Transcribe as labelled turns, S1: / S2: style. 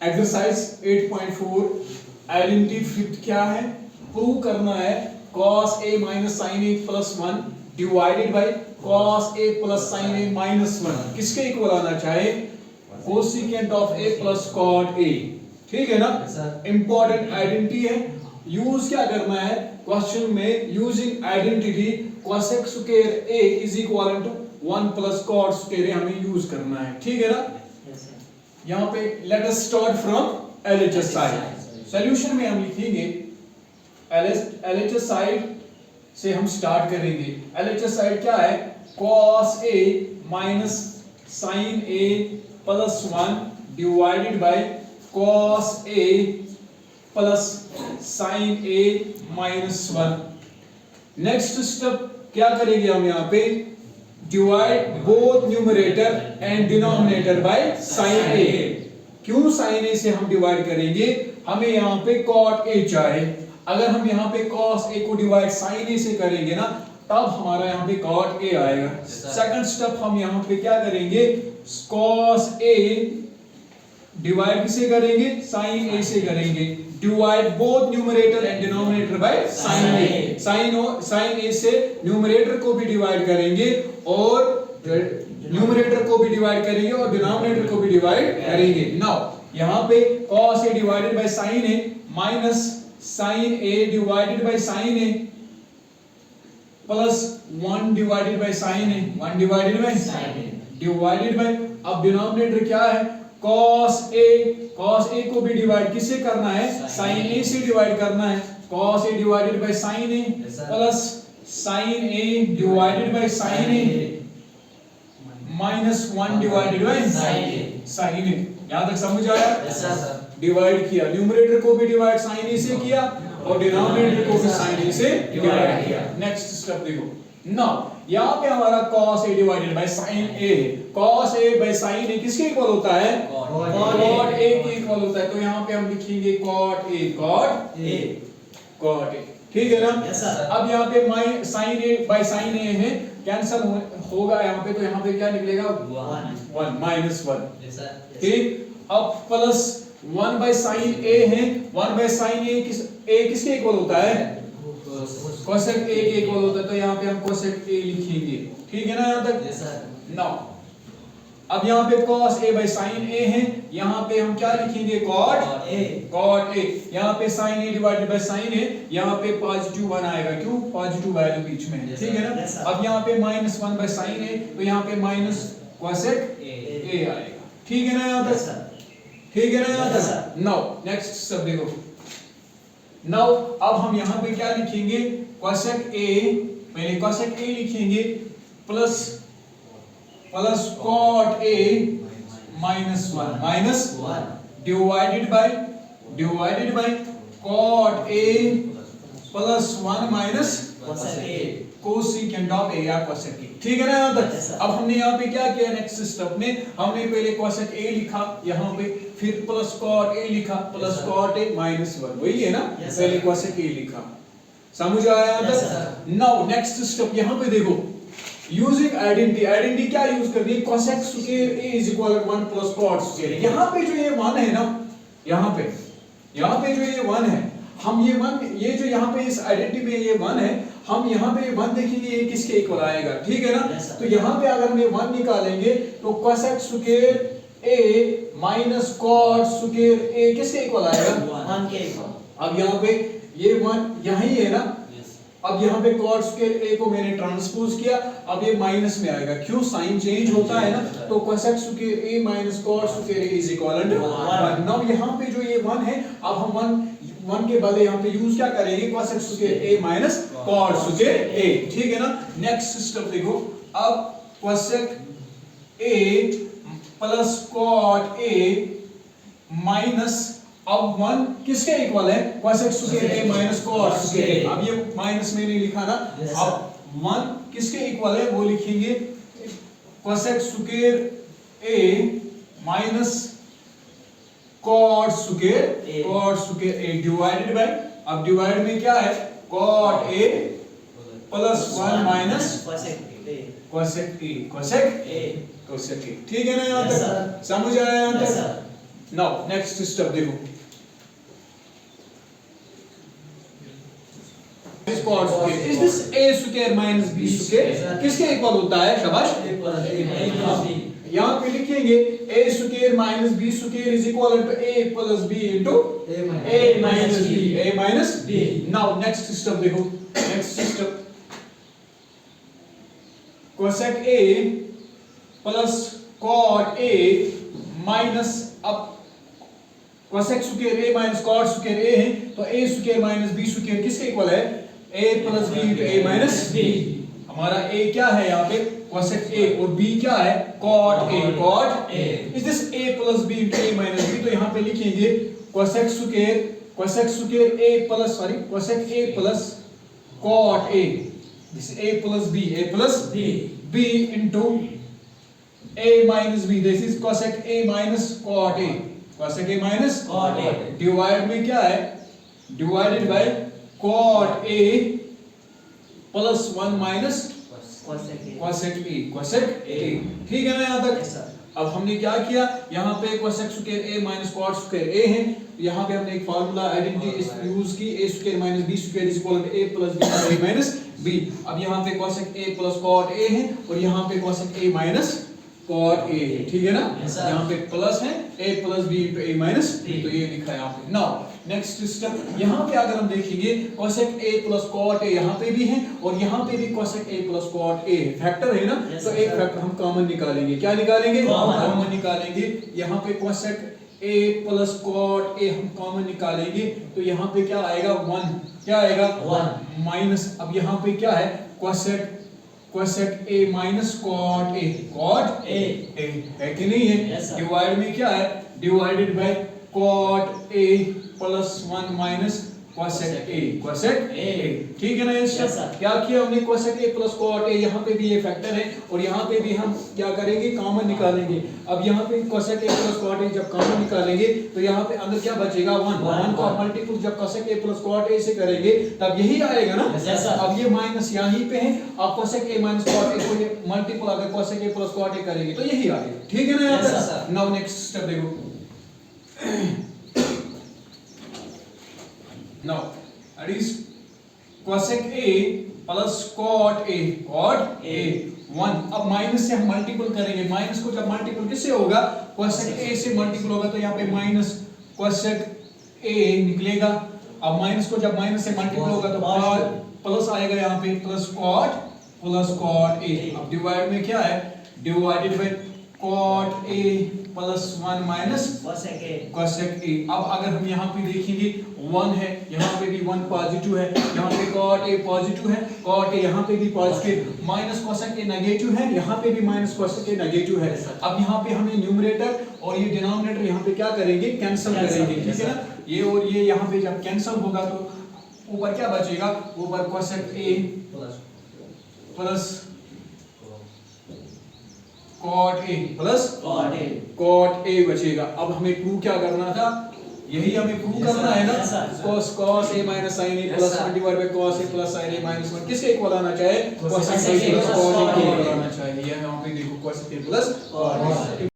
S1: Exercise 8.4 identity fifth क्या है, prove करना है cos a minus sine a plus 1 divided by cos a plus sine a minus 1 किसके equal आना चाहे, cosecant of a plus cot a। ठीक है ना, इंपॉर्टेंट आइडेंटिटी है। यूज क्या करना है क्वेश्चन में, using identity cosec square a is equal to 1 plus cot square a हमें यूज करना है। ठीक है ना, यहाँ पे let us start from LHS side. Solution में हम लिखेंगे LHS साइड से हम स्टार्ट करेंगे। LHS साइड क्या है, cos a minus sine a plus 1 divided by cos a plus sine a minus 1। Next step क्या करेंगे हम यहाँ पे, divide both numerator and denominator by sine a। क्यों साइन a से हम डिवाइड करेंगे, हमें यहाँ पे cot a चाहिए। अगर हम यहाँ पे cos a को डिवाइड साइन a से करेंगे ना, तब हमारा यहाँ पे cot a आएगा। सेकंड स्टेप हम यहाँ पे क्या करेंगे, cos a डिवाइड किसे करेंगे, साइन a से करेंगे। Divide both numerator and denominator by sine a। Sine a से न्यूमरेटर को भी डिवाइड करेंगे और न्यूमरेटर को भी डिवाइड करेंगे और डिनोमिनेटर को भी डिवाइड करेंगे। नाउ यहाँ पे cos a divided by sine a minus sine a divided by sine a plus 1 divided by sine a, 1 divided by sine a divided by, अब डिनोमिनेटर क्या है, cos a को भी डिवाइड किससे करना है, sin a से डिवाइड करना है। cos a divided by sin a plus sin a divided by sin a minus 1 divided by sin a। यहां तक समझ आया? डिवाइड किया, न्यूमरेटर को भी डिवाइड sin a से किया और डिनोमिनेटर को भी sin a से डिवाइड किया। नेक्स्ट स्टेप देखो, नाउ यहाँ पे हमारा cos a divided by sin a, cos a by sin a किसके इक्वल होता है, cot a के इक्वल होता है। तो यहाँ पे हम लिखेंगे cot a। ठीक है ना, अब यहाँ पे sin a by sin a है, कैंसिल होगा यहाँ पे, तो यहाँ पे क्या निकलेगा 1 माइनस 1। ठीक, अब प्लस 1 बाय sin a है, 1 बाय sin a किसके इक्वल होता है, cosec a के इक्वल होता है। तो यहाँ पे हम cosec a लिखेंगे। ठीक है ना यहाँ तक? नाउ अब यहाँ पे cos a by sin a है, यहाँ पे हम क्या लिखेंगे, cot a। यहाँ पे sin a divided by sin a, यहाँ पे पॉजिटिव 1 आएगा, क्यों, पॉजिटिव वैल्यू बीच में है। ठीक है ना, अब यहाँ पे माइनस 1 बाय sin a, तो यहाँ पे माइनस cosec a आएगा। ठीक है ना यहाँ तक? ठीक है ना यहाँ तक? नाउ नेक्स्ट सब देखो, नाउ अब हम यहाँ पे क्या लिखेंगे, cosec a, पहले cosec a लिखेंगे plus cot a minus 1 divided bye cot a plus 1 minus cosecant of a या cosec a। ठीक है ना यहाँ तक? अब हमने यहाँ पे क्या किया, नेक्स्ट स्टेप में हमने पहले cosec a लिखा यहाँ पे, फिर प्लस cot a लिखा प्लस cot a माइनस 1, वही है ना, पहले cosec a लिखा। समझ आया यहाँ तक? नाउ नेक्स्ट स्टेप यहाँ पे देखो, यूजिंग आइडेंटिटी क्या यूज करनी है, cosec square a is equal to 1 plus cot square. यहाँ पे जो ये 1 है ना, यहाँ पे जो ये 1 है, हम ये 1, ये जो यहाँ पे इस आइडेंटिटी में ये 1 है, हम यहाँ पे 1 देखेंगे ये किसके इक्वल आएगा। ठीक है ना, तो यहाँ पे अगर हम ये 1 निकालेंगे तो cosec square a minus cot square a किसके इक्वल आएगा,
S2: 1 के इक्वल।
S1: अब यहाँ पे ये 1 यही है ना, अब यहाँ पे cot स्क्वायर a को मैंने ट्रांसपोज किया, अब ये माइनस में आएगा, क्यों, साइन चेंज होता है ना, तो cosec square a minus cot square a is equal to 1। Now यहाँ पे जो ये 1 है, अब हम 1 के बदले यहाँ पे यूज क्या करेंगे, cosec square a minus cot square a। ठीक है ना, नेक्स्ट स्टेप देखो, अब cosec a plus cot a minus, अब 1 किसके इक्वल है, cosec square a minus cot square a। अब ये माइनस में नहीं लिखा ना, अब 1 किसके इक्वल है, वो लिखेंगे cosec square a minus cot square a divided by, अब डिवाइड में क्या है, cot a plus 1 minus cosec a। ठीक है ना यहाँ तक? समझ आया यहाँ तक? नाउ नेक्स्ट स्टेप देखो, is this a square minus b square किसके इक्वल होता है? शाबाश, यहाँ पे लिखेंगे a square minus b square is equal to a plus b into a minus b। Now next step देखो, next step cosec a plus cot a minus, अब cosec square a minus cot square a है तो a square minus b square किसके equal है? a plus b into a minus b। हमारा a क्या है यहाँ पे? cosec a, और b क्या है? cot a। Is this a plus b into a minus b, तो यहाँ पे लिखेंगे cosec square a plus cosec a plus cot a, this a plus b into a minus b, this is cosec a minus cot a, cosec a minus cot a, divide में क्या है? Divided by cot a plus 1 minus cosec a। ठीक है ना यहाँ तक? अब हमने क्या किया, यहाँ पे cosec square a minus cot square a है, यहाँ पे हमने एक फार्मूला आइडेंटिटी यूज की, a square minus b square is equal to a plus b minus b। अब यहाँ पे cosec a plus cot a है और यहाँ पे cosec a minus cot a है, ठीक है ना? यहाँ पे प्लस है a plus b into a minus b, तो ये लिखा है यहाँ पे। नाउ नेक्स्ट स्टेप, यहाँ पे अगर हम देखेंगे cosec a plus cot a यहाँ पे भी है और यहाँ पे भी cosec a plus cot a है, फैक्टर है ना? तो एक फैक्टर हम कॉमन निकालेंगे, क्या निकालेंगे? कॉमन निकालेंगे। यहाँ पे cosec a plus cot a हम कॉमन निकालेंगे तो यहाँ पे क्या आएगा? 1, क्या आएगा? 1 माइनस, अब यहाँ पे क्या है? cosec a minus cot a है कि नहीं है? डिवाइड में क्या है? Divided by cot a plus 1 minus cosec a, ठीक है ना? क्या किया हमने? cosec a plus cot a, यहाँ पे भी ये फैक्टर है और यहाँ पे भी हम क्या करेंगे? कॉमन निकालेंगे। अब यहाँ पे cosec a plus cot a जब कॉमन निकालेंगे तो यहाँ पे अंदर क्या बचेगा? 1 का मल्टीपल जब cosec a plus cot a से करेंगे तब यही आएगा ना? अब ये माइनस यहीं पे है, अब cosec a minus cot a को ये मल्टीपल अगर cosec a plus cot a करेंगे तो यही आएगा, ठीक है ना? यहाँ तक? नाउ नेक्स्ट स्टेप देखो, now that is cosec a plus cot a 1। अब माइनस से हम मल्टीपल करेंगे, माइनस को जब मल्टीपल किससे होगा? cosec a से मल्टीपल होगा तो यहाँ पे माइनस cosec a निकलेगा। अब माइनस को जब माइनस से मल्टीपल होगा तो प्लस आएगा, यहाँ पे प्लस cot a। अब डिवाइड में क्या है? Divided by cot a plus 1 minus cosec a। अब अगर हम यहाँ पे देखेंगे 1 है, यहाँ पे भी 1 पॉजिटिव है, यहाँ पे cot a पॉजिटिव है, cot a यहाँ पे भी positive, minus cosec a negative है, यहाँ पे भी माइनस cosec a नेगेटिव है। अब यहाँ पे हमें न्यूमरेटर और ये डिनोमिनेटर यहाँ पे क्या करेंगे? कैंसिल करेंगे, ठीक है ना? ये और ये यहाँ पे जब कैंसिल होगा तो ऊपर क्या बचेगा? ऊपर cosec a plus cot a plus cot a बचेगा। अब हमें प्रूव क्या करना था? यही हमें प्रूव करना है ना? cos a minus sin a plus 1 divide by cos a plus sin a minus 1 किसके इक्वल आना चाहिए? cosec a plus cot a के इक्वल आना चाहिए। यहाँ पे देखो cosec a plus cot a